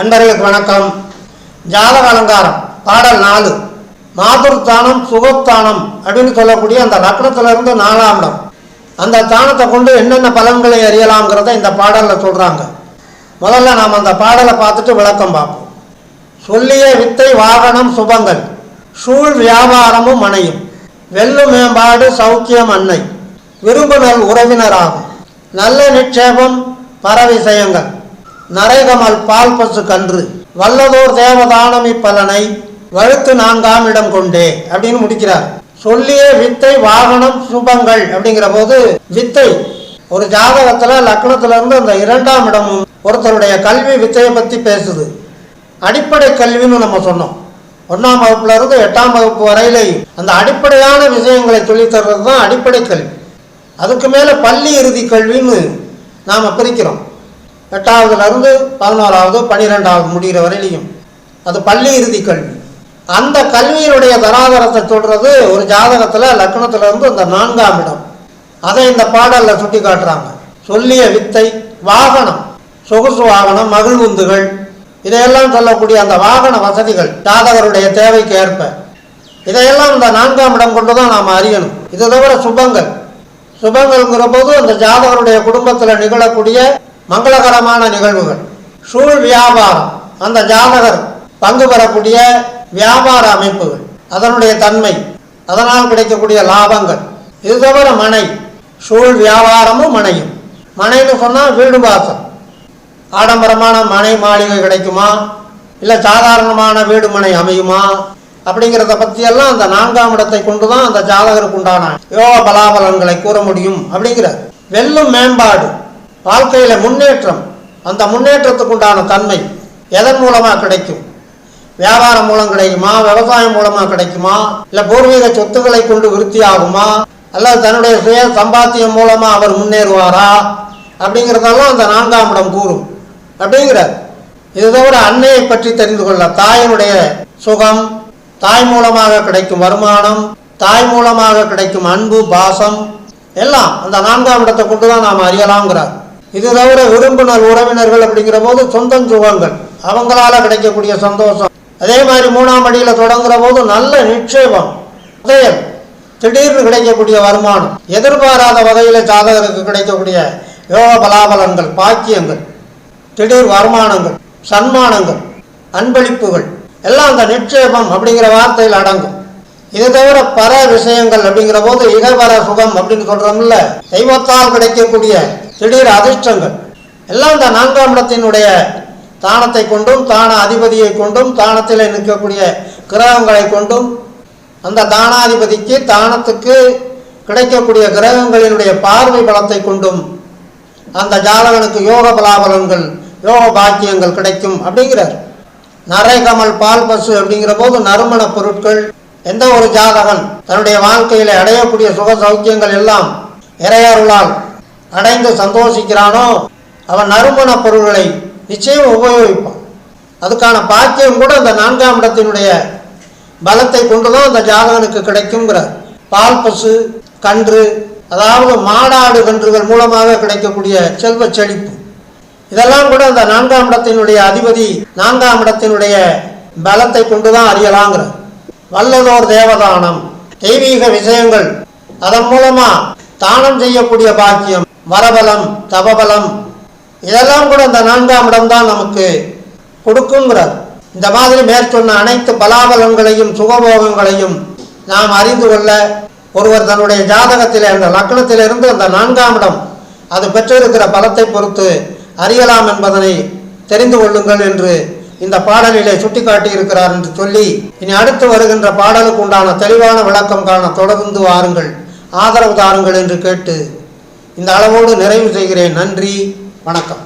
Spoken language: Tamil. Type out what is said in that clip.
அன்பர்களுக்கு வணக்கம். ஜாதக அலங்காரம் பாடல் 4. மாதுர்தானம் சுகத்தானம் அப்படின்னு சொல்லக்கூடிய அந்த லக்னத்திலிருந்து 4ஆம் இடம், அந்த தானத்தை கொண்டு என்னென்ன பலன்களை அறியலாம்ங்கிறத இந்த பாடலில் சொல்கிறாங்க. முதல்ல நாம் அந்த பாடலை பார்த்துட்டு விளக்கம் பார்ப்போம். சொல்லிய வித்தை வாகனம் சுபங்கள், சூழ் வியாபாரமும் மனையும், வெள்ளு மேம்பாடு சௌக்கியம் அன்னை, விரும்புநல் உறவினராகும், நல்ல நிட்சேபம் பரவிசயங்கள், நரைகமல் பால் பசு கன்று, வல்லதோர் தேவதானம் இப்பலனை வழுத்து 4ஆம் இடம் கொண்டே அப்படின்னு முடிக்கிறார். சொல்லிய வித்தை வாகனம் சுபங்கள் அப்படிங்கிற போது வித்தை ஒரு ஜாதகத்துல லக்னத்துல இருந்து அந்த 2ஆம் இடமும் ஒருத்தருடைய கல்வி வித்தையை பத்தி பேசுது. அடிப்படை கல்வின்னு நம்ம சொன்னோம். 1ஆம் வகுப்புல இருந்து 8ஆம் வகுப்பு வரையிலையும் அந்த அடிப்படையான விஷயங்களை சொல்லித் தர்றது தான் அடிப்படை கல்வி. அதுக்கு மேல பள்ளி இறுதி கல்வின்னு நாம பிரிக்கிறோம். 8ஆவதுல இருந்து 11ஆவது 12ஆவது முடிகிற வரையிலையும் அது பள்ளி இறுதி கல்வி. அந்த கல்வியினுடைய தராதரத்தை சொல்றது ஒரு ஜாதகத்துல லக்னத்துல இருந்து அந்த 4ஆம் இடம். அதை இந்த பாடல்ல சுட்டி காட்டுறாங்க. சொல்லிய வித்தை வாகனம், சொகுசு வாகனம், மகிழ்வுந்துகள், இதையெல்லாம் சொல்லக்கூடிய அந்த வாகன வசதிகள் ஜாதகருடைய தேவைக்கு ஏற்ப இதையெல்லாம் இந்த 4ஆம் இடம் கொண்டுதான் நாம் அறியணும். இது தவிர சுபங்கள், சுபங்கள்ங்கிற போது அந்த ஜாதகருடைய குடும்பத்தில் நிகழக்கூடிய மங்களகரமான நிகழ்வுகள். சூழ் வியாபாரம், அந்த ஜாதகர் பங்கு பெறக்கூடிய வியாபார அமைப்புகள், அதனுடைய தன்மை, அதனால் கிடைக்கக்கூடிய லாபங்கள். இது தவிர மனை, சூழ் வியாபாரமும் மனையும். மனைன்னு சொன்னால் வீடு வாசல், ஆடம்பரமான மனை மாளிகை கிடைக்குமா, இல்லை சாதாரணமான வீடு மனை அமையுமா அப்படிங்கிறத பற்றியெல்லாம் அந்த 4ஆம் இடத்தை கொண்டு தான் அந்த ஜாதகருக்கு உண்டான யோக பலாபலன்களை கூற முடியும் அப்படிங்கிற. வெல்லும் மேம்பாடு, வாழ்க்கையில முன்னேற்றம், அந்த முன்னேற்றத்துக்கு உண்டான தன்மை எதன் மூலமா கிடைக்கும்? வியாபாரம் மூலம் கிடைக்குமா, விவசாயம் மூலமா கிடைக்குமா, இல்ல பூர்வீக சொத்துக்களை கொண்டு விருத்தி ஆகுமா, அல்லது தன்னுடைய சுய சம்பாத்தியம் மூலமா அவர் முன்னேறுவாரா அப்படிங்கிறதெல்லாம் அந்த 4ஆம் இடம் கூறும் அப்படிங்கிறார். இது தவிர அன்னையை பற்றி தெரிந்து கொள்ள, தாயினுடைய சுகம், தாய் மூலமாக கிடைக்கும் வருமானம், தாய் மூலமாக கிடைக்கும் அன்பு பாசம் எல்லாம் அந்த 4ஆம் இடத்தை கொண்டுதான் நாம் அறியலாம்ங்கிறார். இது தவிர விரும்புநல் உறவினர்கள் அப்படிங்கிற போது சொந்தம் சுகங்கள், அவங்களால கிடைக்கக்கூடிய சந்தோஷம். அதே மாதிரி 3ஆம் அடியில தொடங்குற போது நல்ல நிட்சேபம், உதயம், திடீர்னு கிடைக்கக்கூடிய வருமானம், எதிர்பாராத வகையில ஜாதகருக்கு கிடைக்கக்கூடிய யோக பலாபலன்கள், பாக்கியங்கள், திடீர் வருமானங்கள், சன்மானங்கள், அன்பளிப்புகள் எல்லாம் அந்த நிட்சேபம் அப்படிங்கிற வார்த்தையில் அடங்கும். இது தவிர பர விஷயங்கள் அப்படிங்கிற போது இகபர சுகம் அப்படின்னு சொல்றோம்ல, தெய்வத்தால் கிடைக்கக்கூடிய திடீர் அதிர்ஷ்டங்கள் எல்லாம் இந்த 4ஆம் இடத்தினுடைய தானத்தை கொண்டும், தான அதிபதியை கொண்டும், தானத்தில் நிற்கக்கூடிய கிரகங்களை கொண்டும், அந்த தானாதிபதிக்கு தானத்துக்கு கிடைக்கக்கூடிய கிரகங்களினுடைய பார்வை பலத்தை கொண்டும் அந்த ஜாதகனுக்கு யோக பலாபலன்கள், யோக பாக்கியங்கள் கிடைக்கும் அப்படிங்கிறார். நரைகமல் பால் பசு அப்படிங்கிற போது நறுமண பொருட்கள். எந்த ஒரு ஜாதகன் தன்னுடைய வாழ்க்கையில அடையக்கூடிய சுக சௌக்கியங்கள் எல்லாம் இறையருளால் அடைந்து சந்தோஷிக்கிறானோ அவன் நறுமண பொருள்களை நிச்சயம் உபயோகிப்பான். அதுக்கான பாக்கியம் கூட அந்த 4ஆம் இடத்தினுடைய பலத்தை கொண்டுதான் அந்த ஜாதகனுக்கு கிடைக்குங்கிறார். பால் பசு கன்று, அதாவது மாடாடு கன்றுகள் மூலமாக கிடைக்கக்கூடிய செல்வ செழிப்பு, இதெல்லாம் கூட அந்த 4ஆம் இடத்தினுடைய அதிபதி 4ஆம் இடத்தினுடைய பலத்தை கொண்டுதான் அறியலாங்கிறார். வல்லதோர் தேவதானம், தெய்வீக விஷயங்கள், அதன் மூலமா தானம் செய்யக்கூடிய பாக்கியம், வரபலம், தபபலம், இதெல்லாம் கூட இந்த 4ஆம் இடம் தான் நமக்கு கொடுக்குங்கிறார். இந்த மாதிரி மேற்சொன்ன அனைத்து பலாபலன்களையும் சுகபோகங்களையும் நாம் அறிந்து கொள்ள ஒருவர் தன்னுடைய ஜாதகத்திலே அந்த லக்னத்திலிருந்து அந்த 4ஆம் இடம் அது பெற்றிருக்கிற பலத்தை பொறுத்து அறியலாம் என்பதனை தெரிந்து கொள்ளுங்கள் என்று இந்த பாடலிலே சுட்டிக்காட்டி இருக்கிறார் என்று சொல்லி, இனி அடுத்து வருகின்ற பாடலுக்கு உண்டான தெளிவான விளக்கம் காண தொடர்ந்து வாருங்கள், ஆதரவு தாருங்கள் என்று கேட்டு இந்த அளவோடு நிறைவு செய்கிறேன். நன்றி, வணக்கம்.